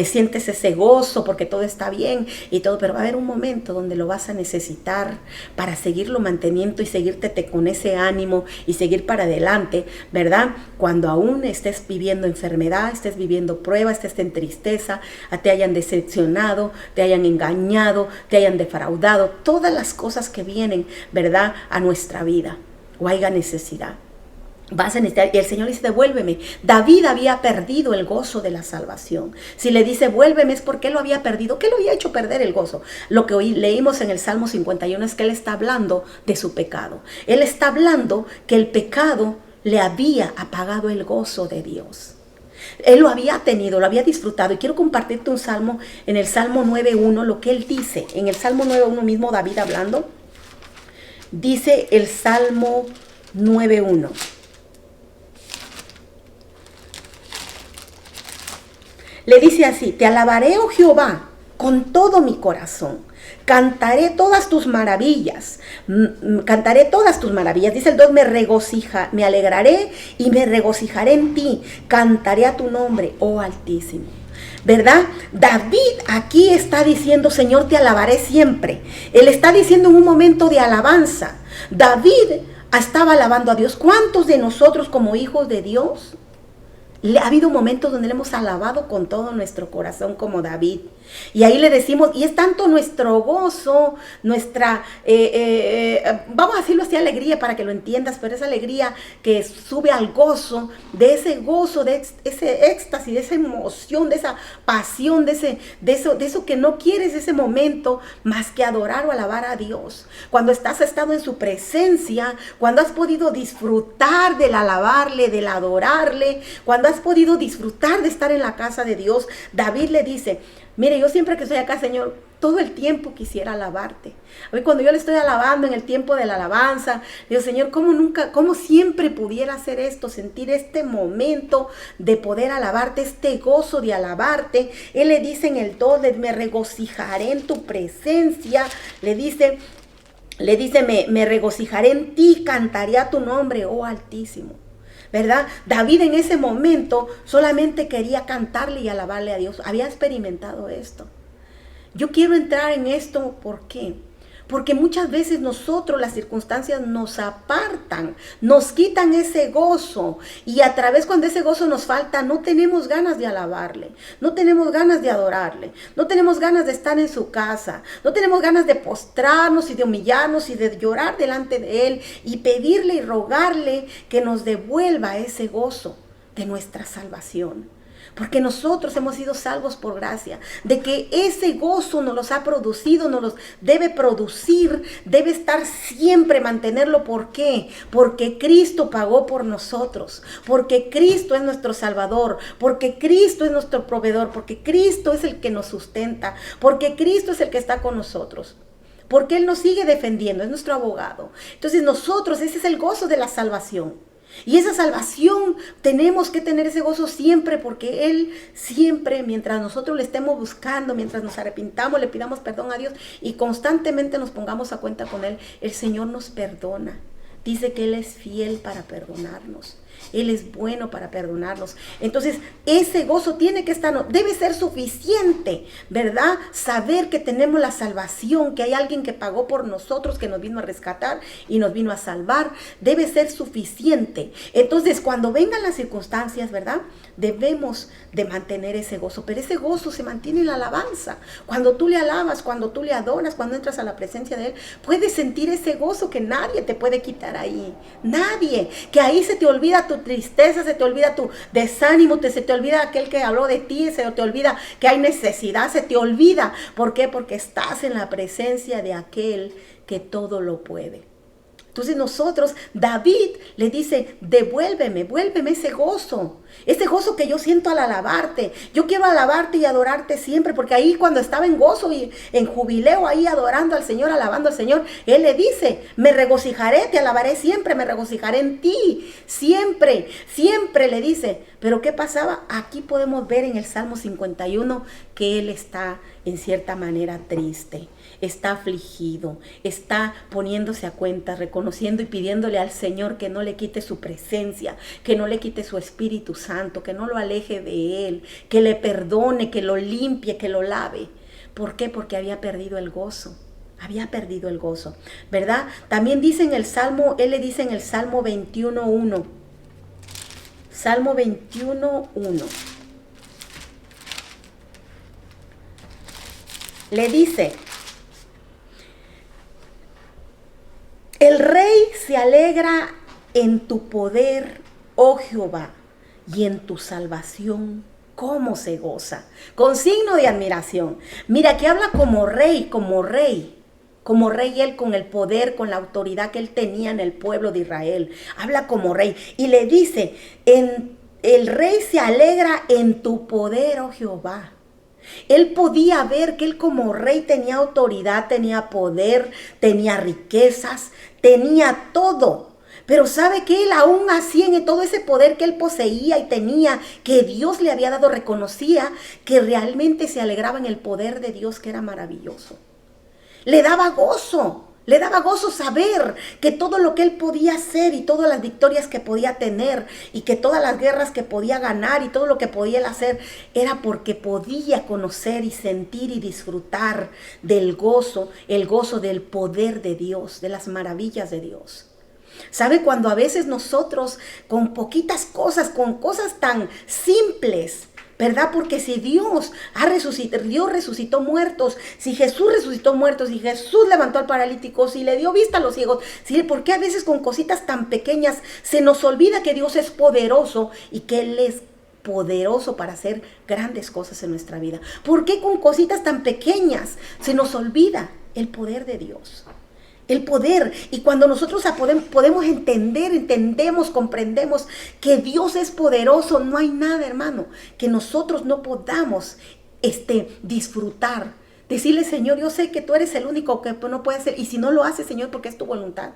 sientes ese gozo porque todo está bien y todo, pero va a haber un momento donde lo vas a necesitar para seguirlo manteniendo y seguirte con ese ánimo y seguir para adelante, ¿verdad? Cuando aún estés viviendo enfermedad, estés viviendo prueba, estés en tristeza, te hayan decepcionado, te hayan engañado, te hayan defraudado, todas las cosas que vienen, ¿verdad?, a nuestra vida, o haya necesidad. vas a necesitar, y el Señor dice, devuélveme. David había perdido el gozo de la salvación. Si le dice, vuélveme, es porque él lo había perdido. ¿Qué lo había hecho perder el gozo? Lo que hoy leímos en el Salmo 51 es que él está hablando de su pecado. Él está hablando que el pecado le había apagado el gozo de Dios. Él lo había tenido, lo había disfrutado. Y quiero compartirte un salmo, en el Salmo 9.1, lo que él dice. En el Salmo 9.1 mismo, David hablando, dice el Salmo 9.1. Le dice así, te alabaré, oh Jehová, con todo mi corazón. Cantaré todas tus maravillas. Cantaré todas tus maravillas. Dice el 2, me alegraré y me regocijaré en ti. Cantaré a tu nombre, oh Altísimo. ¿Verdad? David aquí está diciendo, Señor, te alabaré siempre. Él está diciendo en un momento de alabanza. David estaba alabando a Dios. ¿Cuántos de nosotros como hijos de Dios ha habido momentos donde le hemos alabado con todo nuestro corazón como David? Y ahí le decimos, y es tanto nuestro gozo, nuestra, vamos a decirlo así, alegría para que lo entiendas, pero esa alegría que sube al gozo, de ese ese éxtasis, de esa emoción, de esa pasión, de eso que no quieres ese momento más que adorar o alabar a Dios. Cuando has estado en su presencia, cuando has podido disfrutar del alabarle, del adorarle, cuando has podido disfrutar de estar en la casa de Dios, David le dice, mire, yo siempre que estoy acá, Señor, todo el tiempo quisiera alabarte. A mí cuando yo le estoy alabando en el tiempo de la alabanza, digo, Señor, ¿cómo siempre pudiera hacer esto? Sentir este momento de poder alabarte, este gozo de alabarte. Él le dice en el 2, me regocijaré en tu presencia. Le dice, me regocijaré en ti, cantaré a tu nombre, oh Altísimo. ¿Verdad? David en ese momento solamente quería cantarle y alabarle a Dios. Había experimentado esto. Yo quiero entrar en esto, ¿por qué? Porque muchas veces nosotros, las circunstancias nos apartan, nos quitan ese gozo. Y a través cuando ese gozo nos falta, no tenemos ganas de alabarle, no tenemos ganas de adorarle, no tenemos ganas de estar en su casa, no tenemos ganas de postrarnos y de humillarnos y de llorar delante de Él y pedirle y rogarle que nos devuelva ese gozo de nuestra salvación. Porque nosotros hemos sido salvos por gracia, de que ese gozo nos los ha producido, nos los debe producir, debe estar siempre, mantenerlo. ¿Por qué? Porque Cristo pagó por nosotros, porque Cristo es nuestro Salvador, porque Cristo es nuestro proveedor, porque Cristo es el que nos sustenta, porque Cristo es el que está con nosotros. Porque Él nos sigue defendiendo, es nuestro abogado. Entonces nosotros, ese es el gozo de la salvación. Y esa salvación tenemos que tener ese gozo siempre, porque Él siempre, mientras nosotros le estemos buscando, mientras nos arrepintamos, le pidamos perdón a Dios y constantemente nos pongamos a cuenta con Él, el Señor nos perdona. Dice que Él es fiel para perdonarnos. Él es bueno para perdonarnos. Entonces, ese gozo tiene que estar, debe ser suficiente, ¿verdad? Saber que tenemos la salvación, que hay alguien que pagó por nosotros, que nos vino a rescatar y nos vino a salvar, debe ser suficiente. Entonces, cuando vengan las circunstancias, ¿verdad? Debemos de mantener ese gozo, pero ese gozo se mantiene en la alabanza. Cuando tú le alabas, cuando tú le adoras, cuando entras a la presencia de Él, puedes sentir ese gozo que nadie te puede quitar ahí. Nadie. Que ahí se te olvida tu tristeza, se te olvida tu desánimo, se te olvida aquel que habló de ti, se te olvida que hay necesidad, se te olvida. ¿Por qué? Porque estás en la presencia de aquel que todo lo puede. Entonces nosotros, David le dice, vuélveme ese gozo que yo siento al alabarte. Yo quiero alabarte y adorarte siempre, porque ahí cuando estaba en gozo y en jubileo, ahí adorando al Señor, alabando al Señor, Él le dice, me regocijaré, te alabaré siempre, me regocijaré en ti, siempre, siempre le dice. Pero ¿qué pasaba? Aquí podemos ver en el Salmo 51 que Él está en cierta manera triste. Está afligido, está poniéndose a cuenta, reconociendo y pidiéndole al Señor que no le quite su presencia, que no le quite su Espíritu Santo, que no lo aleje de Él, que le perdone, que lo limpie, que lo lave. ¿Por qué? Porque había perdido el gozo. Había perdido el gozo, ¿verdad? También dice en el Salmo, Él le dice en el Salmo 21.1. Salmo 21.1. Le dice, el rey se alegra en tu poder, oh Jehová, y en tu salvación, cómo se goza. Con signo de admiración. Mira que habla como rey, como rey. Como rey él, con el poder, con la autoridad que él tenía en el pueblo de Israel. Habla como rey. Y le dice, el rey se alegra en tu poder, oh Jehová. Él podía ver que él como rey tenía autoridad, tenía poder, tenía riquezas, tenía todo. Pero sabe que él aún así en todo ese poder que él poseía y tenía, que Dios le había dado, reconocía que realmente se alegraba en el poder de Dios, que era maravilloso. Le daba gozo saber que todo lo que él podía hacer y todas las victorias que podía tener y que todas las guerras que podía ganar y todo lo que podía él hacer era porque podía conocer y sentir y disfrutar del gozo, el gozo del poder de Dios, de las maravillas de Dios. ¿Sabe? Cuando a veces nosotros con poquitas cosas, con cosas tan simples, ¿verdad? Porque si Dios resucitó muertos, si Jesús resucitó muertos, si Jesús levantó al paralítico, si le dio vista a los ciegos, ¿sí? ¿Por qué a veces con cositas tan pequeñas se nos olvida que Dios es poderoso y que Él es poderoso para hacer grandes cosas en nuestra vida? ¿Por qué con cositas tan pequeñas se nos olvida el poder de Dios? El poder. Y cuando nosotros podemos entendemos, comprendemos que Dios es poderoso, no hay nada, hermano, que nosotros no podamos disfrutar. Decirle, Señor, yo sé que tú eres el único que no puede hacer. Y si no lo haces, Señor, porque es tu voluntad.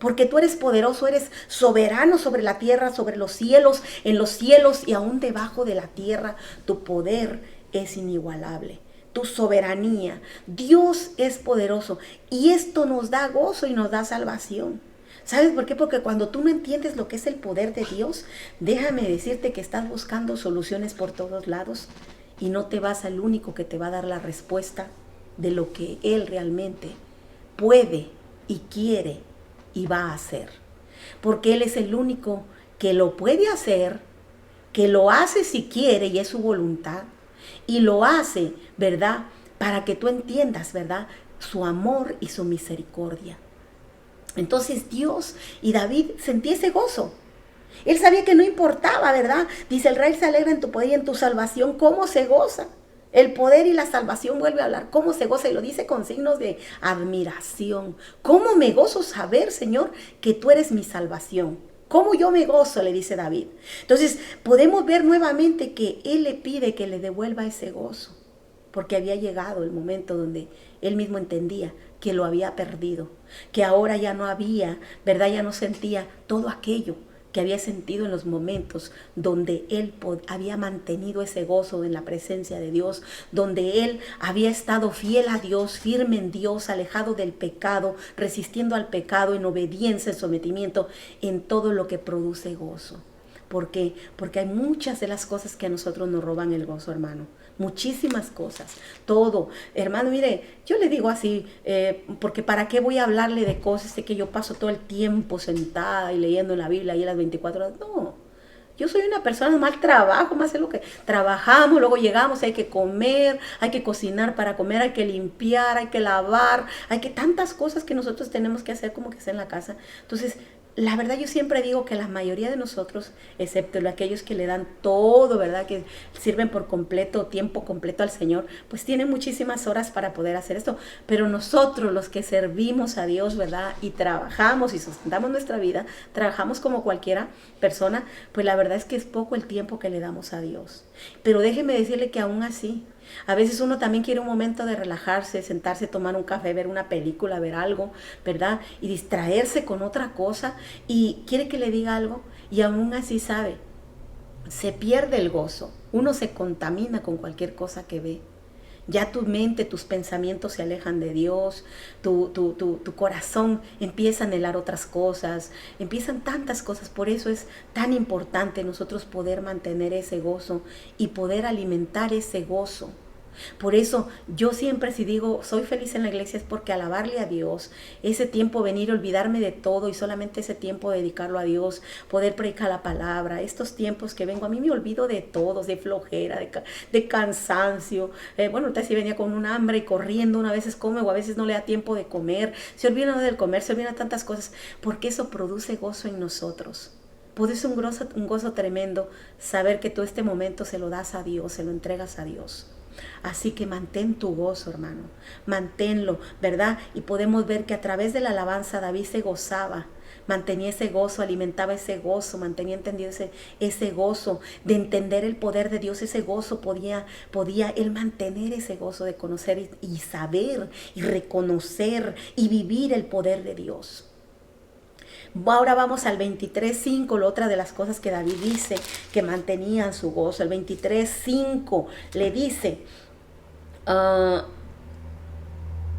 Porque tú eres poderoso, eres soberano sobre la tierra, sobre los cielos, en los cielos y aún debajo de la tierra. Tu poder es inigualable. Tu soberanía. Dios es poderoso y esto nos da gozo y nos da salvación. ¿Sabes por qué? Porque cuando tú no entiendes lo que es el poder de Dios, déjame decirte que estás buscando soluciones por todos lados y no te vas al único que te va a dar la respuesta de lo que Él realmente puede y quiere y va a hacer. Porque Él es el único que lo puede hacer, que lo hace si quiere y es su voluntad. Y lo hace, ¿verdad? Para que tú entiendas, ¿verdad? Su amor y su misericordia. Entonces Dios y David sentía ese gozo. Él sabía que no importaba, ¿verdad? Dice, el rey se alegra en tu poder y en tu salvación. ¿Cómo se goza? El poder y la salvación, vuelve a hablar. ¿Cómo se goza? Y lo dice con signos de admiración. ¿Cómo me gozo saber, Señor, que tú eres mi salvación? ¿Cómo yo me gozo? Le dice David. Entonces podemos ver nuevamente que él le pide que le devuelva ese gozo, porque había llegado el momento donde él mismo entendía que lo había perdido, que ahora ya no había, ¿verdad? Ya no sentía todo aquello que había sentido en los momentos donde él había mantenido ese gozo en la presencia de Dios, donde él había estado fiel a Dios, firme en Dios, alejado del pecado, resistiendo al pecado en obediencia, en sometimiento, en todo lo que produce gozo. ¿Por qué? Porque hay muchas de las cosas que a nosotros nos roban el gozo, hermano. Muchísimas cosas, todo. Hermano, mire, yo le digo así, porque ¿para qué voy a hablarle de cosas de que yo paso todo el tiempo sentada y leyendo en la Biblia ahí a las 24 horas? No, yo soy una persona, más trabajo, más es lo que trabajamos, luego llegamos, hay que comer, hay que cocinar para comer, hay que limpiar, hay que lavar, hay que tantas cosas que nosotros tenemos que hacer como que sea en la casa. Entonces, la verdad yo siempre digo que la mayoría de nosotros, excepto aquellos que le dan todo, ¿verdad? Que sirven por completo, tiempo completo al Señor, pues tienen muchísimas horas para poder hacer esto. Pero nosotros, los que servimos a Dios, ¿verdad? Y trabajamos y sustentamos nuestra vida, trabajamos como cualquiera persona, pues la verdad es que es poco el tiempo que le damos a Dios. Pero déjeme decirle que aún así, a veces uno también quiere un momento de relajarse, sentarse, tomar un café, ver una película, ver algo, ¿verdad? Y distraerse con otra cosa. Y quiere que le diga algo y aún así sabe, se pierde el gozo. Uno se contamina con cualquier cosa que ve. Ya tu mente, tus pensamientos se alejan de Dios, tu corazón empieza a anhelar otras cosas, empiezan tantas cosas. Por eso es tan importante nosotros poder mantener ese gozo y poder alimentar ese gozo. Por eso yo siempre si digo soy feliz en la iglesia es porque alabarle a Dios, ese tiempo venir a olvidarme de todo y solamente ese tiempo dedicarlo a Dios, poder predicar la palabra, estos tiempos que vengo, a mí me olvido de todos, de flojera, de cansancio. Bueno, ahorita sí venía con un hambre y corriendo, una veces come o a veces no le da tiempo de comer, se olvida del comer, se olvida de tantas cosas, porque eso produce gozo en nosotros. Produce un gozo tremendo saber que tú este momento se lo das a Dios, se lo entregas a Dios. Así que mantén tu gozo, hermano, manténlo, ¿verdad? Y podemos ver que a través de la alabanza David se gozaba, mantenía ese gozo, alimentaba ese gozo, mantenía entendido ese gozo de entender el poder de Dios, ese gozo podía él mantener ese gozo de conocer y saber y reconocer y vivir el poder de Dios. Ahora vamos al 23:5, la otra de las cosas que David dice que mantenían su gozo. El 23:5 le dice,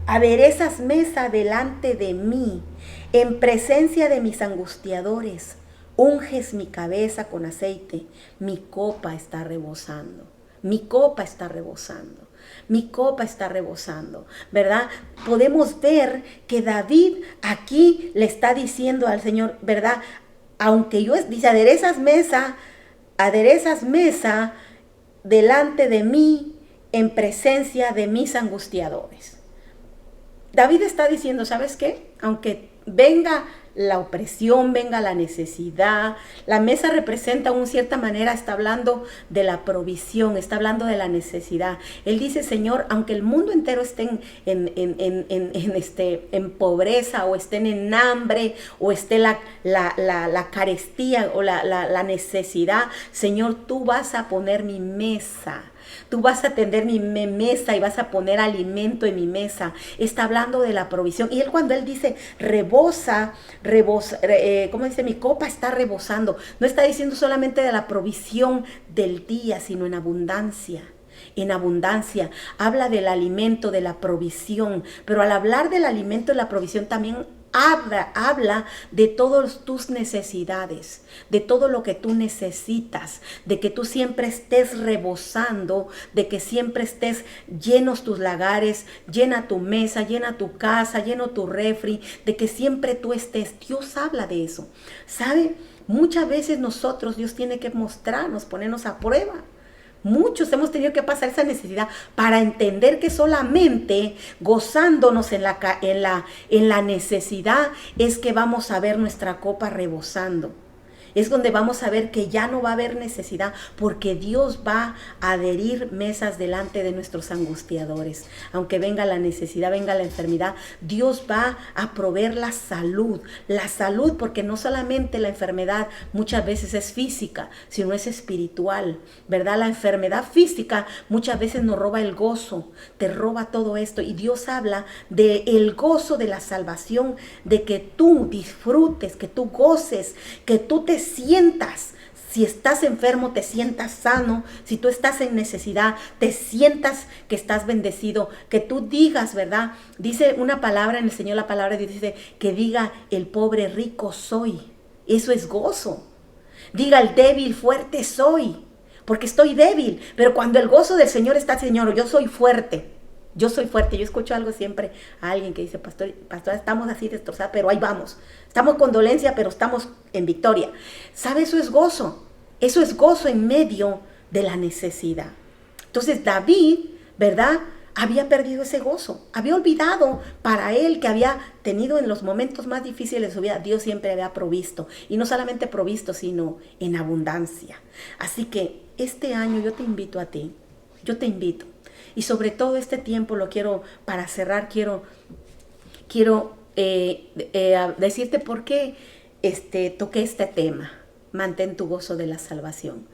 aderezas mesa delante de mí, en presencia de mis angustiadores, unges mi cabeza con aceite, mi copa está rebosando, mi copa está rebosando. Mi copa está rebosando, ¿verdad? Podemos ver que David aquí le está diciendo al Señor, ¿verdad? Aunque dice, aderezas mesa delante de mí en presencia de mis angustiadores. David está diciendo, ¿sabes qué? Aunque venga la opresión, venga la necesidad, la mesa representa en cierta manera, está hablando de la provisión, está hablando de la necesidad. Él dice, Señor, aunque el mundo entero esté en pobreza o estén en hambre o esté la carestía o la necesidad, Señor, tú vas a poner mi mesa. Tú vas a tender mi mesa y vas a poner alimento en mi mesa. Está hablando de la provisión. Y él cuando él dice rebosa, ¿cómo dice? Mi copa está rebosando. No está diciendo solamente de la provisión del día, sino en abundancia. En abundancia. Habla del alimento, de la provisión. Pero al hablar del alimento y la provisión también habla de todas tus necesidades, de todo lo que tú necesitas, de que tú siempre estés rebosando, de que siempre estés llenos tus lagares, llena tu mesa, llena tu casa, lleno tu refri, de que siempre tú estés. Dios habla de eso. ¿Sabe? Muchas veces nosotros, Dios tiene que mostrarnos, ponernos a prueba. Muchos hemos tenido que pasar esa necesidad para entender que solamente gozándonos en la necesidad es que vamos a ver nuestra copa rebosando. Es donde vamos a ver que ya no va a haber necesidad porque Dios va a adherir mesas delante de nuestros angustiadores. Aunque venga la necesidad, venga la enfermedad, Dios va a proveer la salud porque no solamente la enfermedad muchas veces es física, sino es espiritual, ¿verdad? La enfermedad física muchas veces nos roba el gozo, te roba todo esto y Dios habla del gozo de la salvación, de que tú disfrutes, que tú goces, que tú te sientas, si estás enfermo, te sientas sano, si tú estás en necesidad, te sientas que estás bendecido, que tú digas, ¿verdad? Dice una palabra en el Señor, la palabra dice que diga el pobre rico soy, eso es gozo. Diga el débil fuerte soy, porque estoy débil, pero cuando el gozo del Señor está, Señor, yo soy fuerte. Yo soy fuerte. Yo escucho algo siempre a alguien que dice, pastor, estamos así destrozados, pero ahí vamos. Estamos con dolencia, pero estamos en victoria. ¿Sabe? Eso es gozo. Eso es gozo en medio de la necesidad. Entonces David, ¿verdad? Había perdido ese gozo. Había olvidado para él que había tenido en los momentos más difíciles de su vida, Dios siempre había provisto. Y no solamente provisto, sino en abundancia. Así que este año yo te invito a ti. Yo te invito. Y sobre todo este tiempo para cerrar, quiero decirte por qué toqué este tema. Mantén tu gozo de la salvación.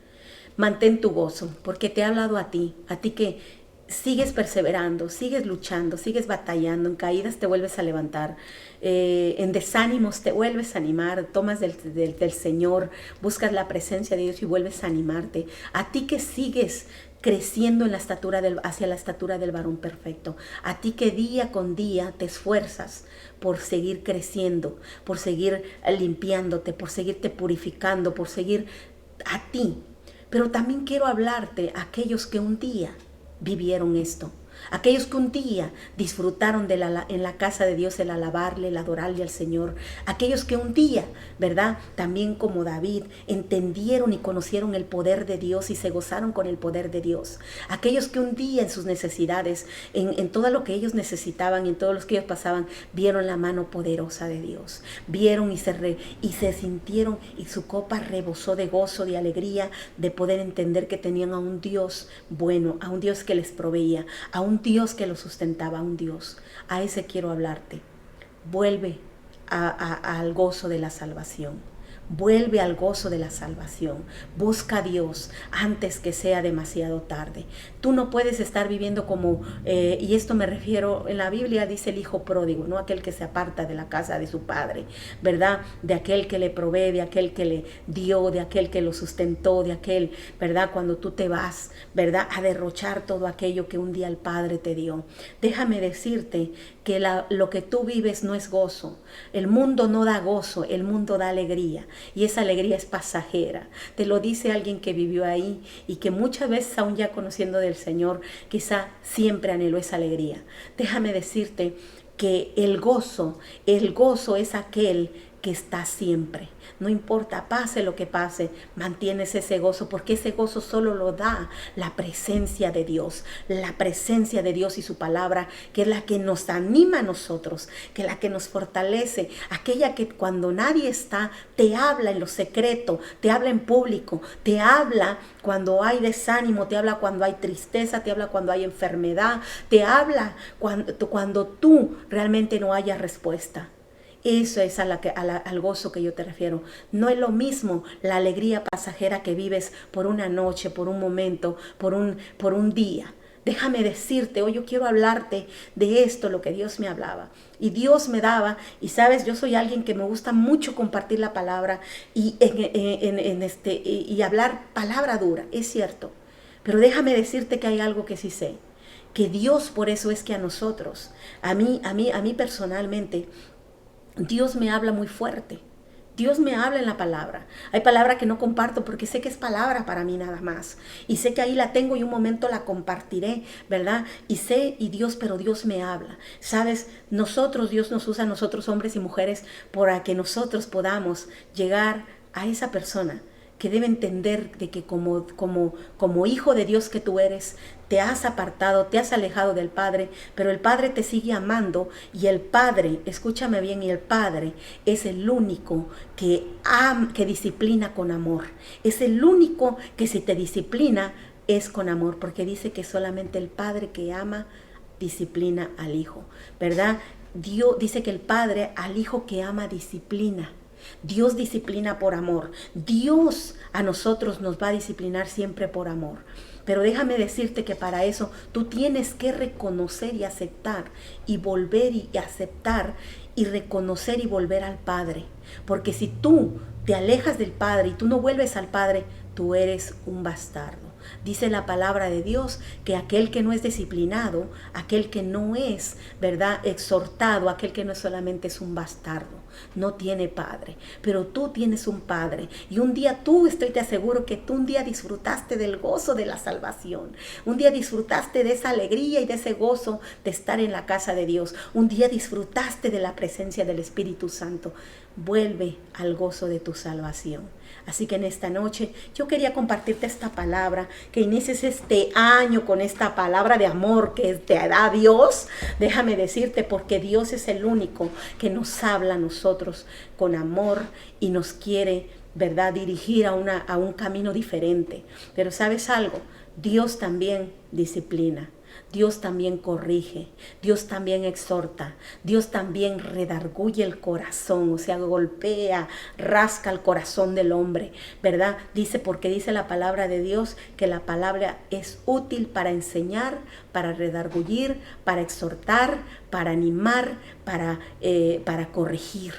Mantén tu gozo, porque te he hablado a ti que sigues perseverando, sigues luchando, sigues batallando, en caídas te vuelves a levantar, en desánimos te vuelves a animar, tomas del Señor, buscas la presencia de Dios y vuelves a animarte. A ti que sigues creciendo en hacia la estatura del varón perfecto. A ti que día con día te esfuerzas por seguir creciendo, por seguir limpiándote, por seguirte purificando, por seguir a ti. Pero también quiero hablarte a aquellos que un día vivieron esto. Aquellos que un día disfrutaron en la casa de Dios el alabarle, el adorarle al Señor. Aquellos que un día, ¿verdad? También como David, entendieron y conocieron el poder de Dios y se gozaron con el poder de Dios. Aquellos que un día en sus necesidades, en todo lo que ellos necesitaban, en todo lo que ellos pasaban, vieron la mano poderosa de Dios. Vieron y se sintieron y su copa rebosó de gozo, de alegría, de poder entender que tenían a un Dios bueno, a un Dios que les proveía, a un Dios que lo sustentaba, a un Dios. A ese quiero hablarte. Vuelve al gozo de la salvación. Vuelve al gozo de la salvación. Busca a Dios antes que sea demasiado tarde. Tú no puedes estar viviendo como, y esto me refiero, en la Biblia dice el hijo pródigo, no aquel que se aparta de la casa de su padre, ¿verdad? De aquel que le provee, de aquel que le dio, de aquel que lo sustentó, de aquel, ¿verdad? Cuando tú te vas, ¿verdad? A derrochar todo aquello que un día el Padre te dio. Déjame decirte que lo que tú vives no es gozo. El mundo no da gozo, el mundo da alegría. Y esa alegría es pasajera. Te lo dice alguien que vivió ahí y que muchas veces, aún ya conociendo del Señor, quizá siempre anheló esa alegría. Déjame decirte que el gozo es aquel que está siempre. No importa, pase lo que pase, mantienes ese gozo, porque ese gozo solo lo da la presencia de Dios y su palabra, que es la que nos anima a nosotros, que es la que nos fortalece, aquella que cuando nadie está, te habla en lo secreto, te habla en público, te habla cuando hay desánimo, te habla cuando hay tristeza, te habla cuando hay enfermedad, te habla cuando tú realmente no hayas respuesta. Eso es al gozo que yo te refiero. No es lo mismo la alegría pasajera que vives por una noche, por un momento, por un día. Déjame decirte, hoy yo quiero hablarte de esto, lo que Dios me hablaba. Y Dios me daba, y sabes, yo soy alguien que me gusta mucho compartir la palabra y hablar palabra dura, es cierto. Pero déjame decirte que hay algo que sí sé. Que Dios, por eso es que a nosotros, a mí personalmente, Dios me habla muy fuerte. Dios me habla en la palabra. Hay palabra que no comparto porque sé que es palabra para mí nada más. Y sé que ahí la tengo y un momento la compartiré, ¿verdad? Pero Dios me habla. ¿Sabes? Dios nos usa a nosotros hombres y mujeres para que nosotros podamos llegar a esa persona que debe entender de que como hijo de Dios que tú eres, te has apartado, te has alejado del Padre, pero el Padre te sigue amando y el Padre, escúchame bien, y el Padre es el único que disciplina con amor. Es el único que si te disciplina es con amor, porque dice que solamente el Padre que ama disciplina al Hijo, ¿verdad? Dios dice que el Padre al Hijo que ama disciplina. Dios disciplina por amor. Dios a nosotros nos va a disciplinar siempre por amor. Pero déjame decirte que para eso tú tienes que reconocer y aceptar y volver y aceptar y reconocer y volver al Padre. Porque si tú te alejas del Padre y tú no vuelves al Padre, tú eres un bastardo. Dice la palabra de Dios que aquel que no es disciplinado, aquel que no es, ¿verdad?, exhortado, aquel que no solamente es un bastardo, no tiene padre. Pero tú tienes un padre y un día te aseguro que tú un día disfrutaste del gozo de la salvación. Un día disfrutaste de esa alegría y de ese gozo de estar en la casa de Dios. Un día disfrutaste de la presencia del Espíritu Santo. Vuelve al gozo de tu salvación. Así que en esta noche yo quería compartirte esta palabra, que inicies este año con esta palabra de amor que te da Dios. Déjame decirte, porque Dios es el único que nos habla a nosotros con amor y nos quiere, ¿verdad?, dirigir a un camino diferente. Pero ¿sabes algo? Dios también disciplina. Dios también corrige, Dios también exhorta, Dios también redarguye el corazón, o sea, golpea, rasca el corazón del hombre, ¿verdad? Porque dice la palabra de Dios que la palabra es útil para enseñar, para redarguir, para exhortar, para animar, para corregir,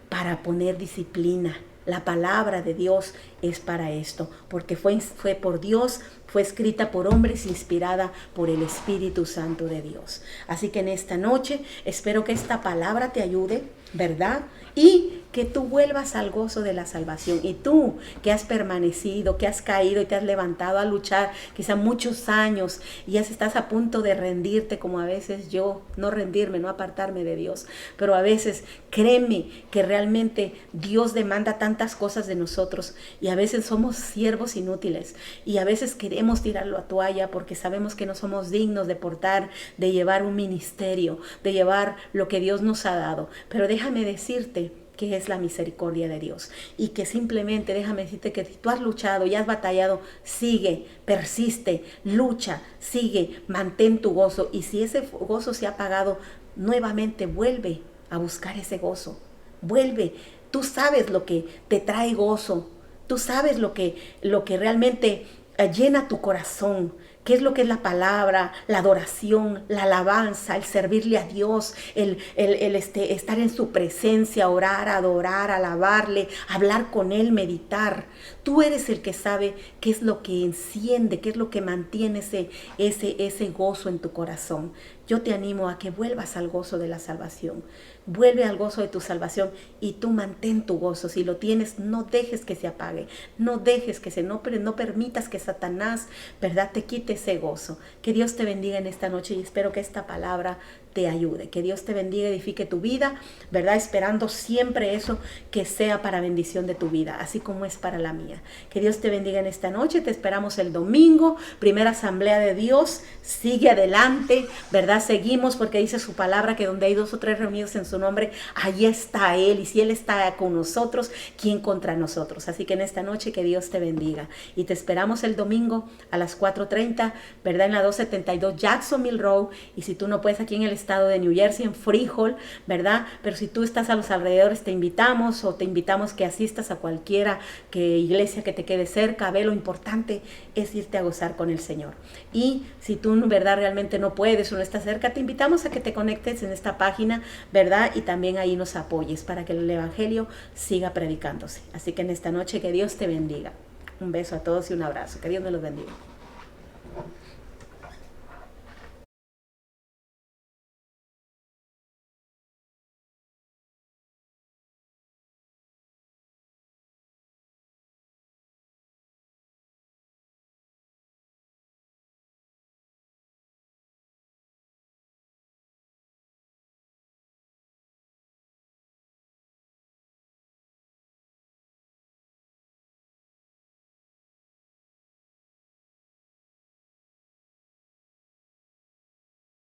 para poner disciplina. La palabra de Dios es para esto, porque fue por Dios, fue escrita por hombres, inspirada por el Espíritu Santo de Dios. Así que en esta noche espero que esta palabra te ayude, ¿verdad? Y que tú vuelvas al gozo de la salvación. Y tú que has permanecido, que has caído y te has levantado a luchar quizá muchos años y ya estás a punto de rendirte, como a veces yo, no rendirme, no apartarme de Dios, pero a veces créeme que realmente Dios demanda tantas cosas de nosotros y a veces somos siervos inútiles y a veces queremos tirar la toalla porque sabemos que no somos dignos de portar, de llevar un ministerio, de llevar lo que Dios nos ha dado. Pero déjame decirte que es la misericordia de Dios y que simplemente déjame decirte que si tú has luchado y has batallado, sigue, persiste, lucha, sigue, mantén tu gozo, y si ese gozo se ha apagado, nuevamente vuelve a buscar ese gozo, vuelve. Tú sabes lo que te trae gozo, tú sabes lo que realmente llena tu corazón. ¿Qué es lo que es la palabra, la adoración, la alabanza, el servirle a Dios, el estar en su presencia, orar, adorar, alabarle, hablar con Él, meditar? Tú eres el que sabe qué es lo que enciende, qué es lo que mantiene ese gozo en tu corazón. Yo te animo a que vuelvas al gozo de la salvación. Vuelve al gozo de tu salvación y tú mantén tu gozo. Si lo tienes, no dejes que se apague. No dejes que no permitas que Satanás, ¿verdad?, te quite ese gozo. Que Dios te bendiga en esta noche y espero que esta palabra te ayude. Que Dios te bendiga, edifique tu vida, ¿verdad? Esperando siempre eso que sea para bendición de tu vida, así como es para la mía. Que Dios te bendiga en esta noche. Te esperamos el domingo, primera asamblea de Dios. Sigue adelante, ¿verdad? Seguimos porque dice su palabra que donde hay 2 o 3 reunidos en su nombre, allí está Él. Y si Él está con nosotros, ¿quién contra nosotros? Así que en esta noche que Dios te bendiga. Y te esperamos el domingo a las 4:30, ¿verdad? En la 272 Jacksonville Road. Y si tú no puedes, aquí en el estado de New Jersey, en Freehold, ¿verdad? Pero si tú estás a los alrededores, te invitamos que asistas a cualquiera iglesia que te quede cerca. Ve, lo importante es irte a gozar con el Señor. Y si tú, ¿verdad?, realmente no puedes o no estás cerca, te invitamos a que te conectes en esta página, ¿verdad? Y también ahí nos apoyes para que el evangelio siga predicándose. Así que en esta noche que Dios te bendiga. Un beso a todos y un abrazo. Que Dios me los bendiga.